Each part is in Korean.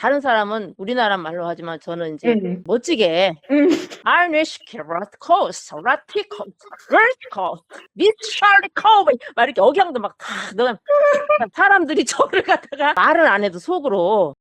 다른 사람은 우리나라 말로 하지만 저는 이제 음. 멋지게 음. 아르네시케라트코스 라티코 르티코 미찰리코베 막 이렇게 억양도 막 다 넣은 사람들이 저를 갖다가 말은 안 해도 속으로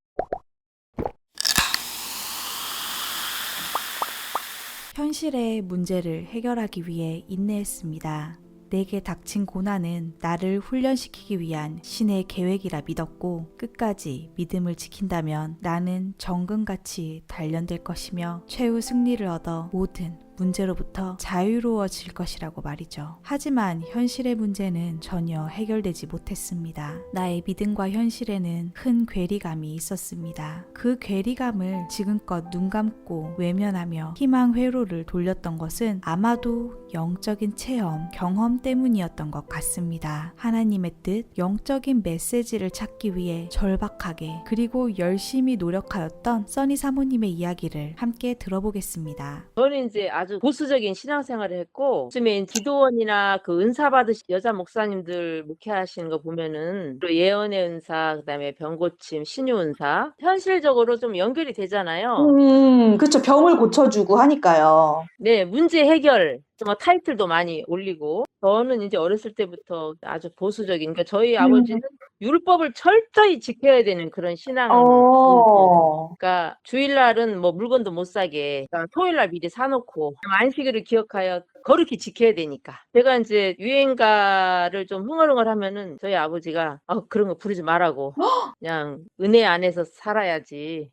현실의 문제를 해결하기 위해 인내했습니다. 내게 닥친 고난은 나를 훈련시키기 위한 신의 계획이라 믿었고 끝까지 믿음을 지킨다면 나는 정금같이 단련될 것이며 최후 승리를 얻어 모든 문제로부터 자유로워질 것이라고 말이죠. 하지만 현실의 문제는 전혀 해결되지 못했습니다. 나의 믿음과 현실에는 큰 괴리감이 있었습니다. 그 괴리감을 지금껏 눈 감고 외면하며 희망 회로를 돌렸던 것은 아마도 영적인 체험, 경험 때문이었던 것 같습니다. 하나님의 뜻, 영적인 메시지를 찾기 위해 절박하게 그리고 열심히 노력하였던 써니 사모님의 이야기를 함께 들어보겠습니다. 저는 이제 아주 보수적인 신앙생활을 했고 요즘에 기도원이나 그 은사 받으신 여자 목사님들 목회하시는 거 보면은 또 예언의 은사, 그다음에 병고침, 신유 은사 현실적으로 좀 연결이 되잖아요. 그쵸. 병을 고쳐주고 하니까요. 네, 문제 해결 뭐 타이틀도 많이 올리고 저는 이제 어렸을 때부터 아주 보수적인 그러니까 저희 아버지는 율법을 철저히 지켜야 되는 그런 신앙이었어요. 그러니까 주일날은 뭐 물건도 못 사게 그러니까 토요일날 미리 사놓고 안식일을 기억하여 거룩히 지켜야 되니까 제가 이제 유행가를 좀 흥얼흥얼하면은 저희 아버지가 그런 거 부르지 말라고 그냥 은혜 안에서 살아야지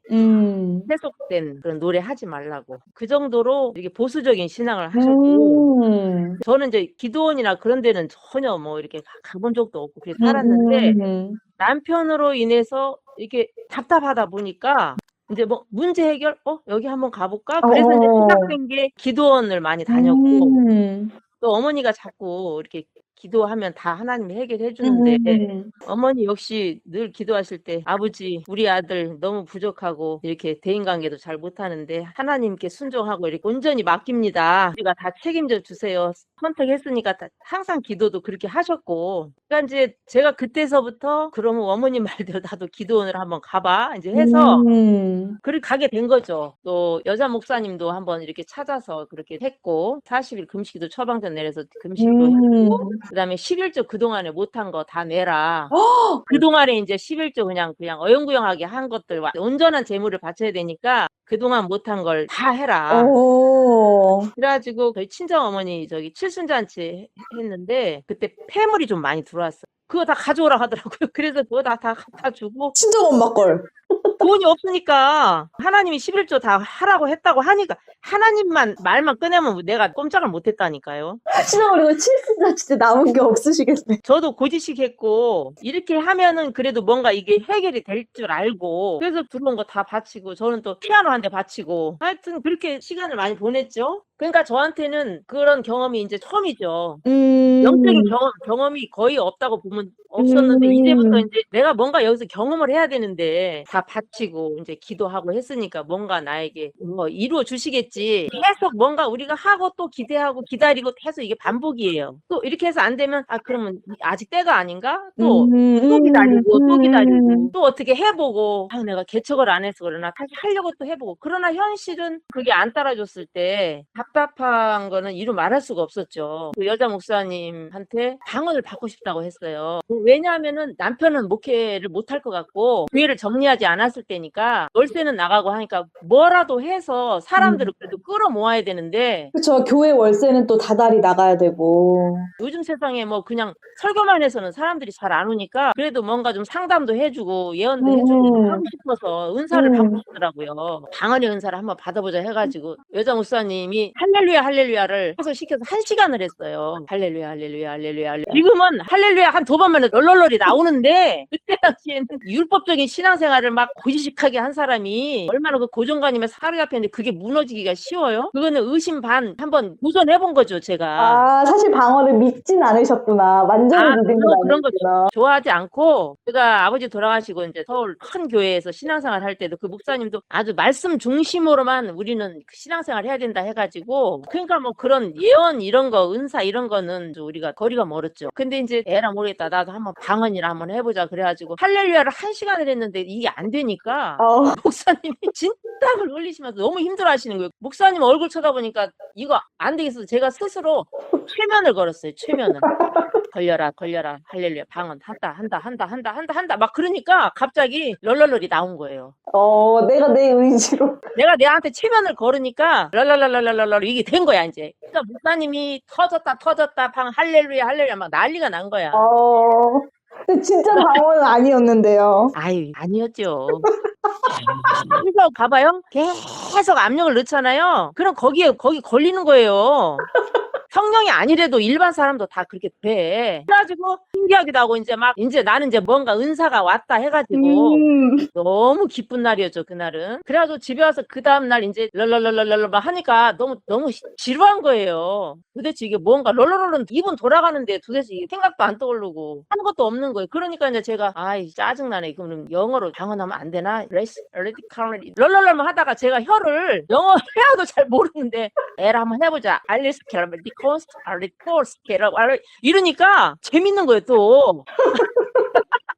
세속된 그런 노래 하지 말라고 그 정도로 이렇게 보수적인 신앙을 하셨고 저는 이제 기도원이나 그런 데는 전혀 뭐 이렇게 가본 적도 없고 그렇게 살았는데 남편으로 인해서 이렇게 답답하다 보니까 이제 뭐 문제 해결 여기 한번 가볼까? 그래서 이제 시작된 게 기도원을 많이 다녔고 또 어머니가 자꾸 이렇게 기도하면 다 하나님이 해결해 주는데 어머니 역시 늘 기도하실 때 아버지 우리 아들 너무 부족하고 이렇게 대인관계도 잘 못하는데 하나님께 순종하고 이렇게 온전히 맡깁니다. 우리가 다 책임져 주세요. 선택했으니까 항상 기도도 그렇게 하셨고 그러니까 이제 제가 그때서부터 그러면 어머님 말대로 나도 기도원을 한번 가봐 이제 해서 그렇게 가게 된 거죠. 또 여자 목사님도 한번 이렇게 찾아서 그렇게 했고 40일 금식기도 처방전 내려서 금식도 했고 그다음에 11조 그동안에 못한 거 다 내라. 그동안에 이제 11조 그냥 어영부영하게 한 것들 온전한 재물을 바쳐야 되니까 그동안 못한 걸 다 해라. 그래가지고 저희 친정 어머니 저기 칠순잔치 했는데 그때 폐물이 좀 많이 들어왔어요. 그거 다 가져오라 하더라고요. 그래서 그거 다 갖다 주고 친정 엄마 걸. 돈이 없으니까 하나님이 11조 다 하라고 했다고 하니까 하나님만 말만 꺼내면 내가 꼼짝을 못했다니까요. 친정 그리고 칠순잔치 때 남은 게 없으시겠네. 저도 고지식 했고 이렇게 하면은 그래도 뭔가 이게 해결이 될 줄 알고 그래서 들어온 거 다 바치고 저는 또 피아노 한 대 바치고 하여튼 그렇게 시간을 많이 보냈죠. 그러니까 저한테는 그런 경험이 이제 처음이죠. 영적인 경험이 거의 없다고 보면 없었는데 이제부터 이제 내가 뭔가 여기서 경험을 해야 되는데 다 바치고 이제 기도하고 했으니까 뭔가 나에게 뭐 이루어 주시겠지. 계속 뭔가 우리가 하고 또 기대하고 기다리고 계속 이게 반복이에요. 또 이렇게 해서 안 되면 그러면 아직 때가 아닌가? 또 기다리고 또 어떻게 해보고 내가 개척을 안 해서 그러나 다시 하려고 또 해보고 그러나 현실은 그게 안 따라줬을 때 답답한 거는 이루 말할 수가 없었죠. 그 여자 목사님한테 방언을 받고 싶다고 했어요. 왜냐하면은 남편은 목회를 못할 것 같고 교회를 정리하지 않았을 때니까 월세는 나가고 하니까 뭐라도 해서 사람들을 그래도 끌어모아야 되는데 그쵸. 교회 월세는 또 다달이 나가야 되고 요즘 세상에 뭐 그냥 설교만 해서는 사람들이 잘 안 오니까 그래도 뭔가 좀 상담도 해주고 예언도 해주고 하고 싶어서 은사를 받고 싶더라고요. 방언의 은사를 한번 받아보자 해가지고 여자 목사님이 할렐루야 할렐루야를 시켜서 1시간을 했어요. 할렐루야 할렐루야 할렐루야 할렐루야. 지금은 할렐루야 한 2번만 널널널이 나오는데 그때 당시에는 율법적인 신앙생활을 막 고지식하게 한 사람이 얼마나 그 고정관념에 사로잡혔는데 그게 무너지기가 쉬워요? 그거는 의심 반 한번 도전해본 거죠 제가. 사실 방언을 믿진 않으셨구나. 완전히 믿은 건 그런 거 아니구나. 좋아하지 않고 제가 아버지 돌아가시고 이제 서울 큰 교회에서 신앙생활 할 때도 그 목사님도 아주 말씀 중심으로만 우리는 신앙생활 해야 된다 해가지고 그러니까 뭐 그런 예언 이런 거 은사 이런 거는 우리가 거리가 멀었죠. 근데 이제 에라 모르겠다 나도 한번 방언이라 한번 해보자 그래가지고 할렐루야를 1시간을 했는데 이게 안 되니까 목사님이 진땀을 흘리시면서 너무 힘들어하시는 거예요. 목사님 얼굴 쳐다보니까 이거 안 되겠어서 제가 스스로 최면을 걸었어요. 최면을. 걸려라 할렐루야 방언 한다 막 그러니까 갑자기 럴럴럴이 나온 거예요. 내가 내 의지로. 내가 내한테 최면을 걸으니까 럴럴럴럴럴럴 이게 된 거야 이제. 그러니까 목사님이 터졌다 방 할렐루야 막 난리가 난 거야. 근데 진짜 방언은 아니었는데요. 아유 아니었죠. 그래서 봐봐요. 계속 압력을 넣잖아요. 그럼 거기 걸리는 거예요. 성령이 아니래도 일반 사람도 다 그렇게 돼. 그래가지고 신기하기도 하고 이제 나는 이제 뭔가 은사가 왔다 해가지고 너무 기쁜 날이었죠 그날은. 그래가지고 집에 와서 그 다음날 이제 럴럴럴럴럴 막 하니까 너무 지루한 거예요. 도대체 이게 뭔가 럴럴럴은 2분 돌아가는데 도대체 이게 생각도 안 떠오르고 하는 것도 없는 거예요. 그러니까 이제 제가 아이 짜증나네. 그럼 영어로 방언하면 안 되나? 럴럴럴만 하다가 제가 혀를 영어 회화도 잘 모르는데 에라 한번 해보자. 이러니까 재밌는 거예요 또.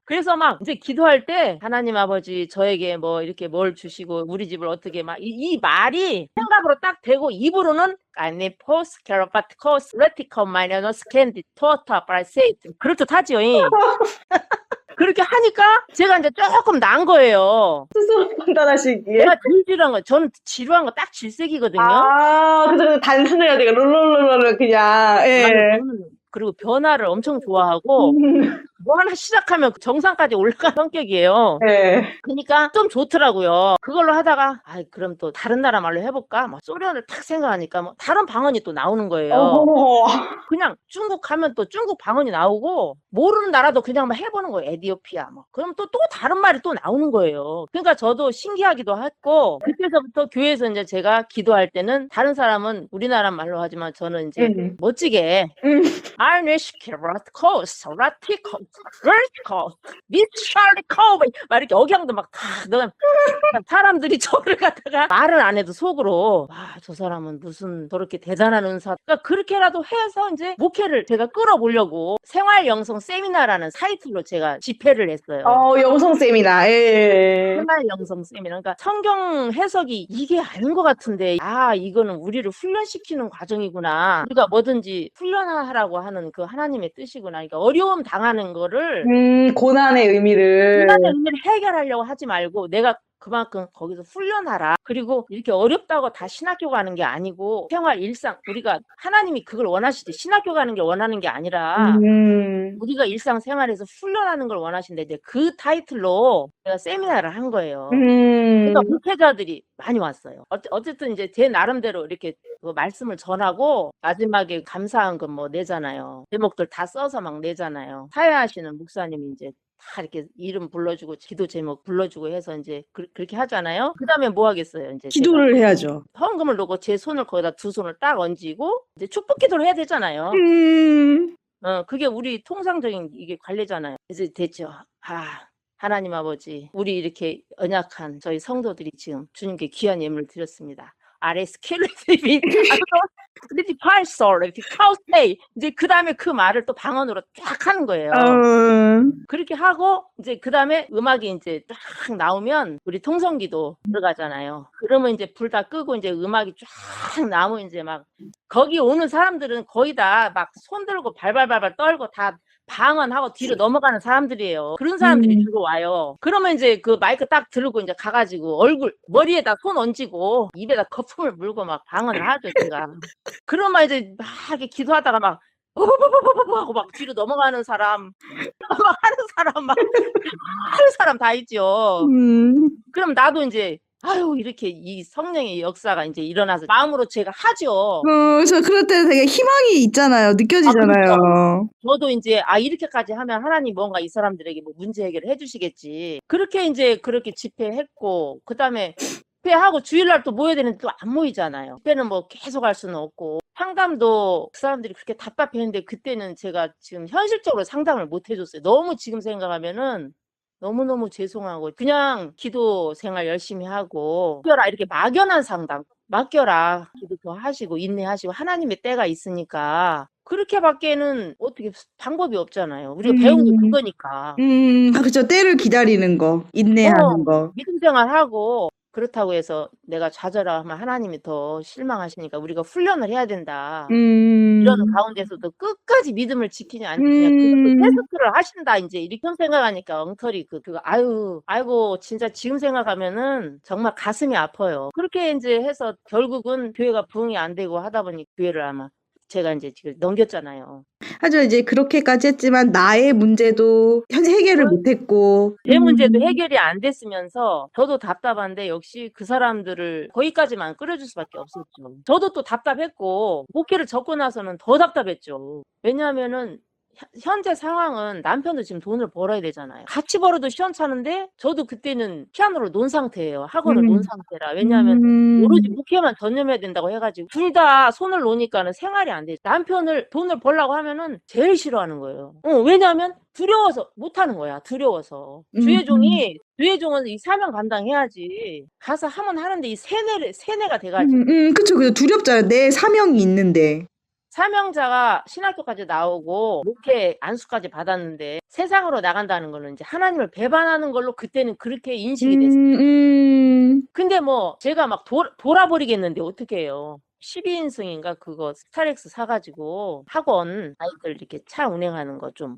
그래서 막 이제 기도할 때 하나님 아버지 저에게 뭐 이렇게 뭘 주시고 우리 집을 어떻게 막 이 말이 생각으로 딱 되고 입으로는 아니 포스 캐러바트코스 레티컴 마이너스 캔디 토타 브라세이트 그렇듯하지요. 그렇게 하니까 제가 이제 조금 난 거예요. 스스로 판단하시기에. 내가 제일 지루한 거, 저는 지루한 거 딱 질색이거든요. 그래서 단순해야 돼요. 롤롤롤롤 그냥. 예. 저는 그리고 변화를 엄청 좋아하고 뭐 하나 시작하면 정상까지 올라가는 성격이에요. 네. 그러니까 좀 좋더라고요. 그걸로 하다가 그럼 또 다른 나라 말로 해볼까? 막 소련을 딱 생각하니까 뭐 다른 방언이 또 나오는 거예요. 그냥 중국 가면 또 중국 방언이 나오고 모르는 나라도 그냥 막 해보는 거예요. 에디오피아 뭐. 그럼 또 다른 말이 또 나오는 거예요. 그러니까 저도 신기하기도 했고 그때서부터 교회에서 이제 제가 기도할 때는 다른 사람은 우리나라 말로 하지만 저는 이제 멋지게 아르네시케라트코스 라티코 vertical, 미찰리코 막 이렇게 억양도 막 다 넣은 사람들이 저를 갖다가 말을 안 해도 속으로 저 사람은 무슨 저렇게 대단한 은사. 그러니까 그렇게라도 해서 이제 목회를 제가 끌어보려고 생활 영성 세미나라는 사이트로 제가 집회를 했어요. 영성 세미나. 예. 생활 영성 세미나. 그러니까 성경 해석이 이게 아닌 것 같은데 이거는 우리를 훈련시키는 과정이구나. 우리가 뭐든지 훈련하라고 하는 그 하나님의 뜻이구나. 그러니까 어려움 당하는 거를 고난의 의미를 해결하려고 하지 말고 내가 그만큼 거기서 훈련하라. 그리고 이렇게 어렵다고 다 신학교 가는 게 아니고 생활 일상 우리가 하나님이 그걸 원하시지 신학교 가는 게 원하는 게 아니라 우리가 일상생활에서 훈련하는 걸 원하신데 이제 그 타이틀로 제가 세미나를 한 거예요. 그러니까 목회자들이 많이 왔어요. 어쨌든 이제 제 나름대로 이렇게 그 말씀을 전하고 마지막에 감사한 건 뭐 내잖아요. 제목들 다 써서 막 내잖아요. 사회하시는 목사님이 이제 다 이렇게 이름 불러주고 기도 제목 불러주고 해서 이제 그렇게 하잖아요. 그다음에 뭐 하겠어요? 이제 기도를 해야죠. 헌금을 놓고 제 손을 거기다 두 손을 딱 얹이고 이제 축복 기도를 해야 되잖아요. 그게 우리 통상적인 이게 관례잖아요. 그래서 됐죠. 하나님 아버지, 우리 이렇게 언약한 저희 성도들이 지금 주님께 귀한 예물을 드렸습니다. 이제 그 다음에 그 말을 또 방언으로 쫙 하는 거예요. 그렇게 하고 이제 그 다음에 음악이 이제 쫙 나오면 우리 통성기도 들어가잖아요. 그러면 이제 불 다 끄고 이제 음악이 쫙 나오면 이제 막 거기 오는 사람들은 거의 다 막 손 들고 발발발발 떨고 다 방언하고 뒤로 넘어가는 사람들이에요. 그런 사람들이 주로 와요. 그러면 이제 그 마이크 딱 들고 이제 가가지고 머리에다 손 얹이고 입에다 거품을 물고 막 방언을 하죠, 제가. 그러면 이제 막 이렇게 기도하다가 막 하고 막 뒤로 넘어가는 사람, 막 하는 사람 다 있죠. 그럼 나도 이제 이렇게 이 성령의 역사가 이제 일어나서 마음으로 제가 하죠. 그래서 그럴 때 되게 희망이 있잖아요. 느껴지잖아요. 저도 이제 이렇게까지 하면 하나님 뭔가 이 사람들에게 뭐 문제 해결을 해주시겠지. 그렇게 이제 그렇게 집회했고 그다음에 집회하고 주일날 또 모여야 되는데 또 안 모이잖아요. 집회는 뭐 계속 할 수는 없고 상담도 그 사람들이 그렇게 답답했는데 그때는 제가 지금 현실적으로 상담을 못 해줬어요. 너무 지금 생각하면은 너무너무 죄송하고 그냥 기도 생활 열심히 하고 맡겨라 이렇게 막연한 상담 맡겨라 기도 더 하시고 인내하시고 하나님의 때가 있으니까 그렇게밖에는 어떻게 방법이 없잖아요. 우리가 배운 게 그거니까. 그쵸. 때를 기다리는 거, 인내하는 거. 믿음 생활하고 그렇다고 해서 내가 좌절하면 하나님이 더 실망하시니까 우리가 훈련을 해야 된다. 이런 가운데서도 끝까지 믿음을 지키냐 안 지키냐 그것도 테스트를 하신다 이제 이렇게 생각하니까 엉터리 그거 아이고 진짜 지금 생각하면은 정말 가슴이 아파요. 그렇게 이제 해서 결국은 교회가 부흥이 안 되고 하다 보니 교회를 아마 제가 이제 지금 넘겼잖아요. 하지만 이제 그렇게까지 했지만 나의 문제도 현재 해결을 못했고 제 문제도 해결이 안 됐으면서 저도 답답한데 역시 그 사람들을 거기까지만 끌어줄 수밖에 없었죠. 저도 또 답답했고 목회를 접고 나서는 더 답답했죠. 왜냐하면은 현재 상황은 남편도 지금 돈을 벌어야 되잖아요. 같이 벌어도 시원찮은데 저도 그때는 피아노를 놓은 상태예요. 학원을 놓은 상태라. 왜냐하면 오로지 목회만 전념해야 된다고 해가지고 둘 다 손을 놓으니까는 생활이 안 돼. 남편을 돈을 벌라고 하면은 제일 싫어하는 거예요. 왜냐하면 두려워서 못하는 거야. 두려워서. 주의 종은 이 사명 감당해야지. 가서 하면 하는데 이 세뇌가 돼가지고. 그쵸. 두렵잖아요. 내 사명이 있는데. 사명자가 신학교까지 나오고 목회 안수까지 받았는데 세상으로 나간다는 거는 이제 하나님을 배반하는 걸로 그때는 그렇게 인식이 됐어요. 근데 뭐 제가 막 돌아버리겠는데 어떻게 해요. 12인승인가 그거 스타렉스 사가지고 학원 아이들 이렇게 차 운행하는 거 좀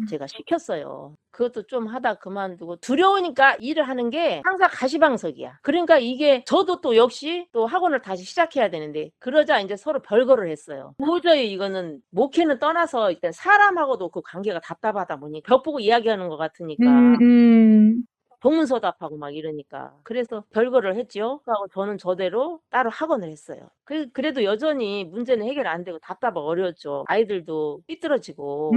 제가 시켰어요. 그것도 좀 하다 그만두고 두려우니까 일을 하는 게 항상 가시방석이야. 그러니까 이게 저도 또 역시 또 학원을 다시 시작해야 되는데 그러자 이제 서로 별거를 했어요. 도저히 이거는 목회는 떠나서 일단 사람하고도 그 관계가 답답하다 보니 벽 보고 이야기하는 것 같으니까 동문서답하고 막 이러니까 그래서 별거를 했죠. 하고 저는 저대로 따로 학원을 했어요. 그래도 여전히 문제는 해결 안 되고 답답하고 어려웠죠. 아이들도 삐뚤어지고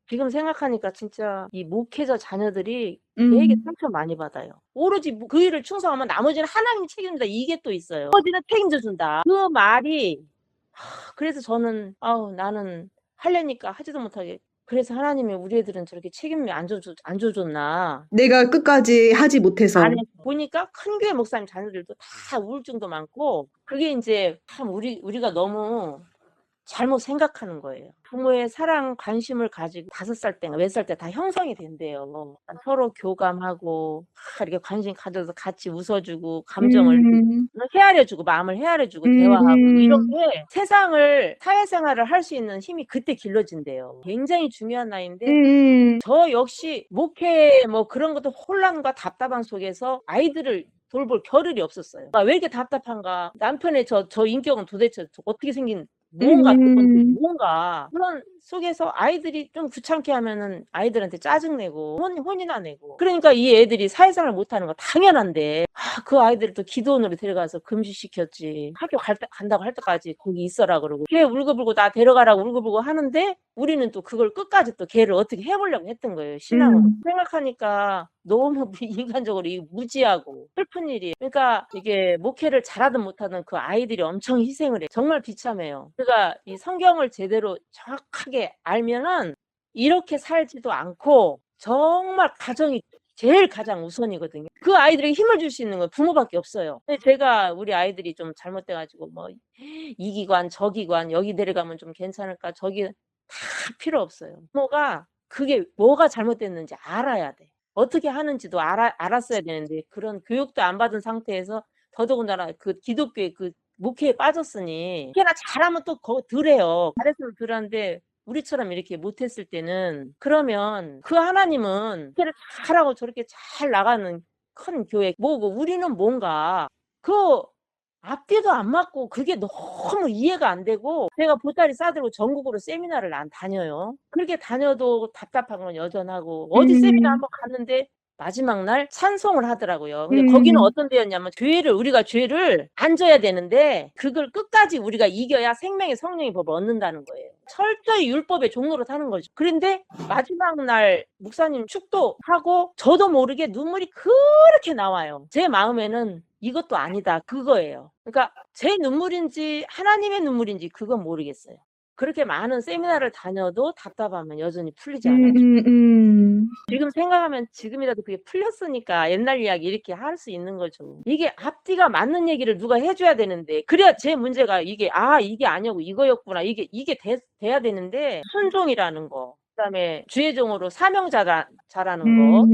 지금 생각하니까 진짜 이 목회자 자녀들이 되게 상처 많이 받아요. 오로지 그 일을 충성하면 나머지는 하나님이 책임진다 이게 또 있어요. 나머지는 책임져 준다. 그 말이 그래서 저는 나는 하려니까 하지도 못하게 그래서 하나님이 우리 애들은 저렇게 책임을 안 줘줬나. 내가 끝까지 하지 못해서. 안에 보니까 큰 교회 목사님 자녀들도 다 우울증도 많고 그게 이제 참 우리가 너무 잘못 생각하는 거예요. 부모의 사랑, 관심을 가지고 5살 때나 몇 살 때 다 형성이 된대요. 서로 교감하고 이렇게 관심 가져서 같이 웃어주고 감정을 헤아려주고 마음을 헤아려주고 대화하고 이렇게 사회생활을 할 수 있는 힘이 그때 길러진대요. 굉장히 중요한 나이인데 저 역시 목회 뭐 그런 것도 혼란과 답답함 속에서 아이들을 돌볼 겨를이 없었어요. 왜 이렇게 답답한가? 남편의 저 인격은 도대체 어떻게 생긴 뭔가 그런 속에서 아이들이 좀 귀찮게 하면은 아이들한테 짜증내고 혼이나 내고 그러니까 이 애들이 사회생활 못하는 거 당연한데 그 아이들을 또 기도원으로 데려가서 금지시켰지. 학교 간다고 할 때까지 거기 있어라 그러고 걔 울고불고 나 데려가라고 울고불고 하는데 우리는 또 그걸 끝까지 또 걔를 어떻게 해보려고 했던 거예요. 신앙으로. 생각하니까 너무 인간적으로 무지하고 슬픈 일이에요. 그러니까 이게 목회를 잘하든 못하든 그 아이들이 엄청 희생을 해요. 정말 비참해요. 그러니까 이 성경을 제대로 정확하게 알면은 이렇게 살지도 않고 정말 가정이 제일 가장 우선이거든요. 그 아이들에게 힘을 줄 수 있는 건 부모밖에 없어요. 근데 제가 우리 아이들이 좀 잘못돼가지고 뭐 이 기관 저 기관 여기 데려가면 좀 괜찮을까 저기 다 필요 없어요. 부모가 그게 뭐가 잘못됐는지 알아야 돼. 어떻게 하는지도 알았어야 되는데 그런 교육도 안 받은 상태에서 더더군다나 그 기독교의 그 목회에 빠졌으니 걔나 잘하면 또 덜해요. 잘했으면 덜한데 우리처럼 이렇게 못했을 때는 그러면 그 하나님은 목회를 잘하고 저렇게 잘 나가는 큰 교회 뭐고 우리는 뭔가 그 앞뒤도 안 맞고 그게 너무 이해가 안 되고 제가 보따리 싸들고 전국으로 세미나를 안 다녀요. 그렇게 다녀도 답답한 건 여전하고 어디 세미나 한번 갔는데 마지막 날 찬송을 하더라고요. 근데 거기는 어떤 데였냐면 우리가 죄를 안 져야 되는데 그걸 끝까지 우리가 이겨야 생명의 성령의 법을 얻는다는 거예요. 철저히 율법의 종로로 사는 거죠. 그런데 마지막 날 목사님 축도하고 저도 모르게 눈물이 그렇게 나와요. 제 마음에는 이것도 아니다 그거예요. 그러니까 제 눈물인지 하나님의 눈물인지 그건 모르겠어요. 그렇게 많은 세미나를 다녀도 답답하면 여전히 풀리지 음, 않았죠. 지금 생각하면 지금이라도 그게 풀렸으니까 옛날 이야기 이렇게 할 수 있는 거죠. 이게 앞뒤가 맞는 얘기를 누가 해줘야 되는데 그래야 제 문제가 이게 이게 아니고 이거였구나 이게 돼야 되는데 순종이라는 거. 그다음에 주의종으로 사명자라는 거.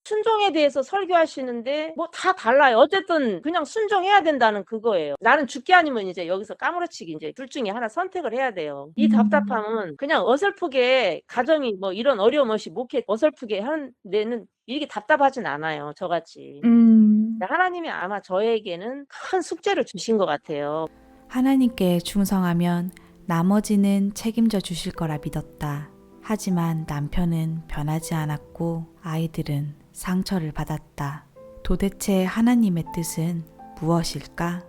순종에 대해서 설교하시는데 뭐 다 달라요. 어쨌든 그냥 순종해야 된다는 그거예요. 나는 죽기 아니면 이제 여기서 까무러치기 이제 둘 중에 하나 선택을 해야 돼요. 이 답답함은 그냥 어설프게 가정이 뭐 이런 어려움 없이 목회 어설프게 하는 데는 이게 답답하진 않아요. 저같이. 하나님이 아마 저에게는 큰 숙제를 주신 것 같아요. 하나님께 충성하면 나머지는 책임져 주실 거라 믿었다. 하지만 남편은 변하지 않았고 아이들은 상처를 받았다. 도대체 하나님의 뜻은 무엇일까?